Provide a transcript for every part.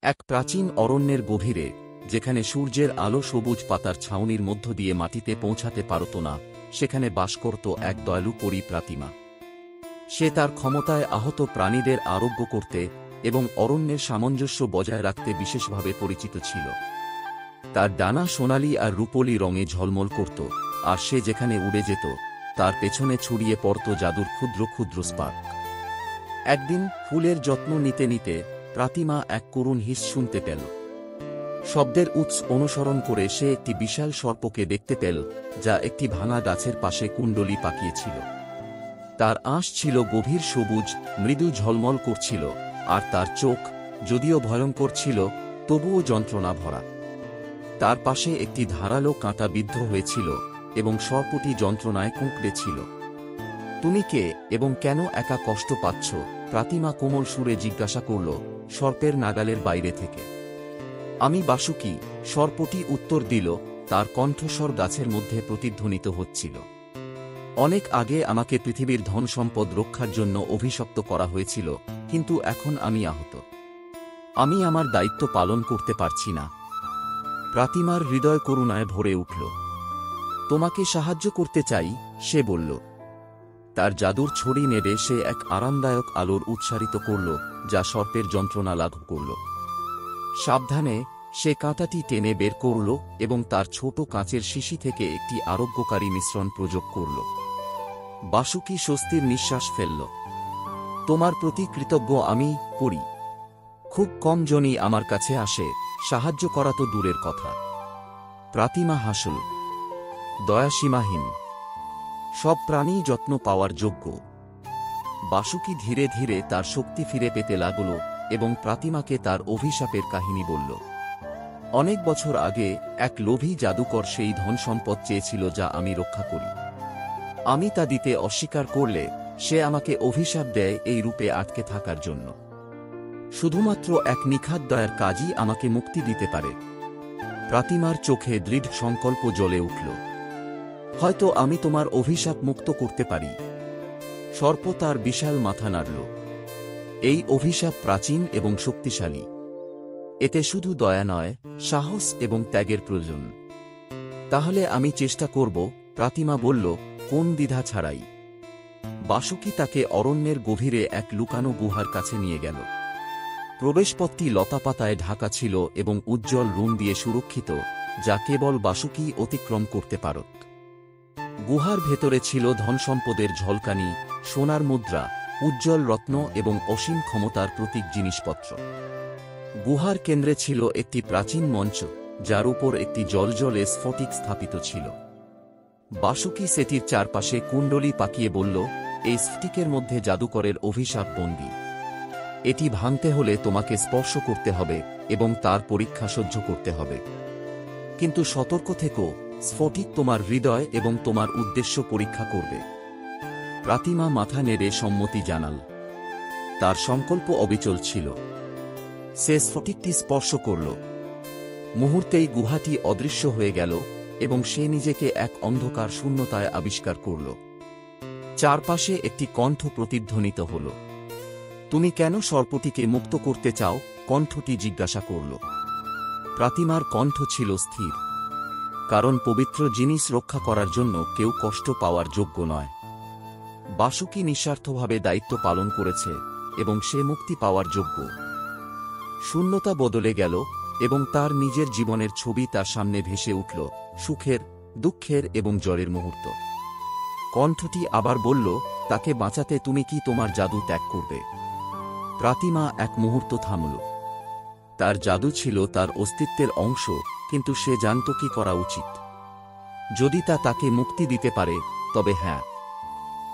এক প্রাচীন অরণ্যের গভীরে, যেখানে সূর্যের আলো সবুজ পাতার ছাউনির মধ্য দিয়ে মাটিতে পৌঁছাতে পারত না, সেখানে বাস করত এক দয়ালু পরী প্রাতিমা। সে তার ক্ষমতায় আহত প্রাণীদের আরোগ্য করতে এবং অরণ্যের সামঞ্জস্য বজায় রাখতে বিশেষভাবে পরিচিত ছিল। তার ডানা সোনালি আর রূপলি রঙে ঝলমল করত, আর সে যেখানে উড়ে যেত তার পেছনে ছড়িয়ে পড়ত জাদুর ক্ষুদ্র ক্ষুদ্র স্পার্ক। একদিন ফুলের যত্ন নিতে নিতে প্রাতিমা এক করুণ হিস শুনতে পেল। শব্দের উৎস অনুসরণ করে সে একটি বিশাল সর্পকে দেখতে পেল, যা একটি ভাঙা গাছের পাশে কুণ্ডলী পাকিয়েছিল। তার আঁশ ছিল গভীর সবুজ, মৃদু ঝলমল করছিল, আর তার চোখ, যদিও ভয়ঙ্কর ছিল, তবুও যন্ত্রণা ভরা। তার পাশে একটি ধারালো কাঁটা বিদ্ধ হয়েছিল এবং সর্পটি যন্ত্রণায় কুঁকড়ে ছিল। তুমি কে এবং কেন একা কষ্ট পাচ্ছ? প্রাতিমা কোমল সুরে জিজ্ঞাসা করল, সর্পের নাগালের বাইরে থেকে। আমি বাসুকি, সর্পটি উত্তর দিল, তার কণ্ঠস্বর গাছের মধ্যে প্রতিধ্বনিত হচ্ছিল। অনেক আগে আমাকে পৃথিবীর ধন সম্পদ রক্ষার জন্য অভিশপ্ত করা হয়েছিল, কিন্তু এখন আমি আহত। আমি আমার দায়িত্ব পালন করতে পারছি না। প্রাতিমার হৃদয় করুণায় ভরে উঠল। তোমাকে সাহায্য করতে চাই, সে বলল। তার জাদুর ছড়ি নেড়ে সে এক আরামদায়ক আলোর উৎসারিত করল, যা সর্পের যন্ত্রণা লাঘব করল। সাবধানে সে কাঁটাটি টেনে বের করল এবং তার ছোট কাঁচের শিশি থেকে একটি আরোগ্যকারী মিশ্রণ প্রয়োগ করল। বাসুকি স্বস্তির নিঃশ্বাস ফেলল। তোমার প্রতি কৃতজ্ঞ আমি, পড়ি। খুব কম জনই আমার কাছে আসে, সাহায্য করা তো দূরের কথা। প্রাতিমা হাসল। দয়া সীমাহীন। সব প্রাণী যত্ন পাওয়ার যোগ্য। বাসুকি ধীরে ধীরে তার শক্তি ফিরে পেতে লাগল এবং প্রাতিমাকে তার অভিশাপের কাহিনী বলল। অনেক বছর আগে এক লোভী জাদুকর সেই ধন সম্পদ চেয়েছিল যা আমি রক্ষা করি। আমি তা দিতে অস্বীকার করলে সে আমাকে অভিশাপ দেয় এই রূপে আটকে থাকার জন্য। শুধুমাত্র এক নিখাত দয়ার কাজই আমাকে মুক্তি দিতে পারে। প্রাতিমার চোখে দৃঢ় সংকল্প জ্বলে উঠল। হয়তো আমি তোমার অভিশাপ মুক্ত করতে পারি। সর্প তার বিশাল মাথা নাড়ল। এই অভিশাপ প্রাচীন এবং শক্তিশালী। এতে শুধু দয়া নয়, সাহস এবং ত্যাগের প্রয়োজন। তাহলে আমি চেষ্টা করব, প্রাতিমা বলল, কোন দ্বিধা ছাড়াই। বাসুকি তাকে অরণ্যের গভীরে এক লুকানো গুহার কাছে নিয়ে গেল। প্রবেশপথটি লতাপাতায় ঢাকা ছিল এবং উজ্জ্বল রুম দিয়ে সুরক্ষিত, যা কেবল বাসুকি অতিক্রম করতে পারত। গুহার ভেতরে ছিল ধনসম্পদের ঝলকানি, সোনার মুদ্রা, উজ্জ্বল রত্ন এবং অসীম ক্ষমতার প্রতীক জিনিসপত্র। গুহার কেন্দ্রে ছিল একটি প্রাচীন মঞ্চ, যার উপর একটি জ্বলজ্বলে স্ফটিক স্থাপিত ছিল। বাসুকি সেটির চারপাশে কুণ্ডলী পাকিয়ে বলল, এই স্ফটিকের মধ্যে জাদুকরের অভিশাপ বন্দী। এটি ভাঙতে হলে তোমাকে স্পর্শ করতে হবে এবং তার পরীক্ষা সহ্য করতে হবে। কিন্তু সতর্ক থেকো, স্ফটিক তোমার হৃদয় এবং তোমার উদ্দেশ্য পরীক্ষা করবে। প্রাতিমা মাথা নেড়ে সম্মতি জানাল। তার সংকল্প অবিচল ছিল। সে স্ফটিকটি স্পর্শ করল। মুহূর্তেই গুহাটি অদৃশ্য হয়ে গেল এবং সে নিজেকে এক অন্ধকার শূন্যতায় আবিষ্কার করল। চারপাশে একটি কণ্ঠ প্রতিধ্বনিত হল। তুমি কেন সর্পটিকে মুক্ত করতে চাও? কণ্ঠটি জিজ্ঞাসা করল। প্রাতিমার কণ্ঠ ছিল স্থির। কারণ পবিত্র জিনিস রক্ষা করার জন্য কেউ কষ্ট পাওয়ার যোগ্য নয়। বাসুকি নিঃস্বার্থভাবে দায়িত্ব পালন করেছে এবং সে মুক্তি পাওয়ার যোগ্য। শূন্যতা বদলে গেল এবং তার নিজের জীবনের ছবি তার সামনে ভেসে উঠল, সুখের, দুঃখের এবং জ্বরের মুহূর্ত। কণ্ঠটি আবার বলল, তাকে বাঁচাতে তুমি কি তোমার জাদু ত্যাগ করবে? প্রাতিমা এক মুহূর্ত থামল। তার জাদু ছিল তার অস্তিত্বের অংশ, কিন্তু সে জানত কি করা উচিত। যদি তা তাকে মুক্তি দিতে পারে, তবে হ্যাঁ।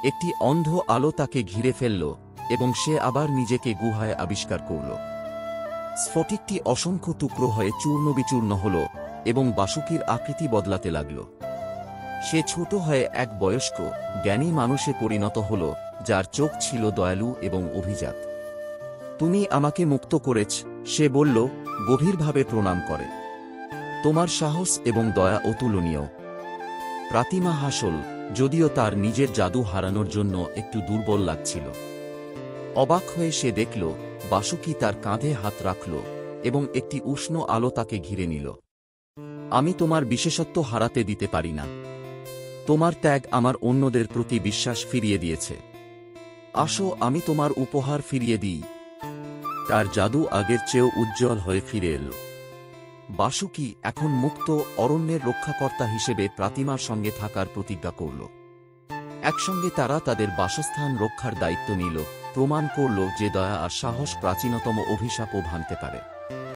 একটি অন্ধ আলো তাকে ঘিরে ফেলল এবং সে আবার নিজেকে গুহায় আবিষ্কার করল। স্ফটিকটি অসংখ্য টুকরো হয়ে চূর্ণবিচূর্ণ হল এবং বাসুকির আকৃতি বদলাতে লাগল। সে ছোট হয়ে এক বয়স্ক, জ্ঞানী মানুষে পরিণত হল, যার চোখ ছিল দয়ালু এবং অভিজাত। তুমি আমাকে মুক্ত করেছ, সে বলল, গভীরভাবে প্রণাম করে। তোমার সাহস এবং দয়া অতুলনীয়। প্রাতিমা হাসল, যদিও তার নিজের জাদু হারানোর জন্য একটু দুর্বল লাগছিল। অবাক হয়ে সে দেখল, বাসুকি তার কাঁধে হাত রাখল এবং একটি উষ্ণ আলো তাকে ঘিরে নিল। আমি তোমার বিশেষত্ব হারাতে দিতে পারি না। তোমার ত্যাগ আমার অন্যদের প্রতি বিশ্বাস ফিরিয়ে দিয়েছে। আসো আমি তোমার উপহার ফিরিয়ে দিই। তার জাদু আগের চেয়েও উজ্জ্বল হয়ে ফিরে এল। বাসুকি এখন মুক্ত, অরণ্যের রক্ষাকর্তা হিসেবে প্রতিমার সঙ্গে থাকার প্রতিজ্ঞা করল। একসঙ্গে তারা তাদের বাসস্থান রক্ষার দায়িত্ব নিল, প্রমাণ করল যে দয়া আর সাহস প্রাচীনতম অভিশাপও ভাঙতে পারে।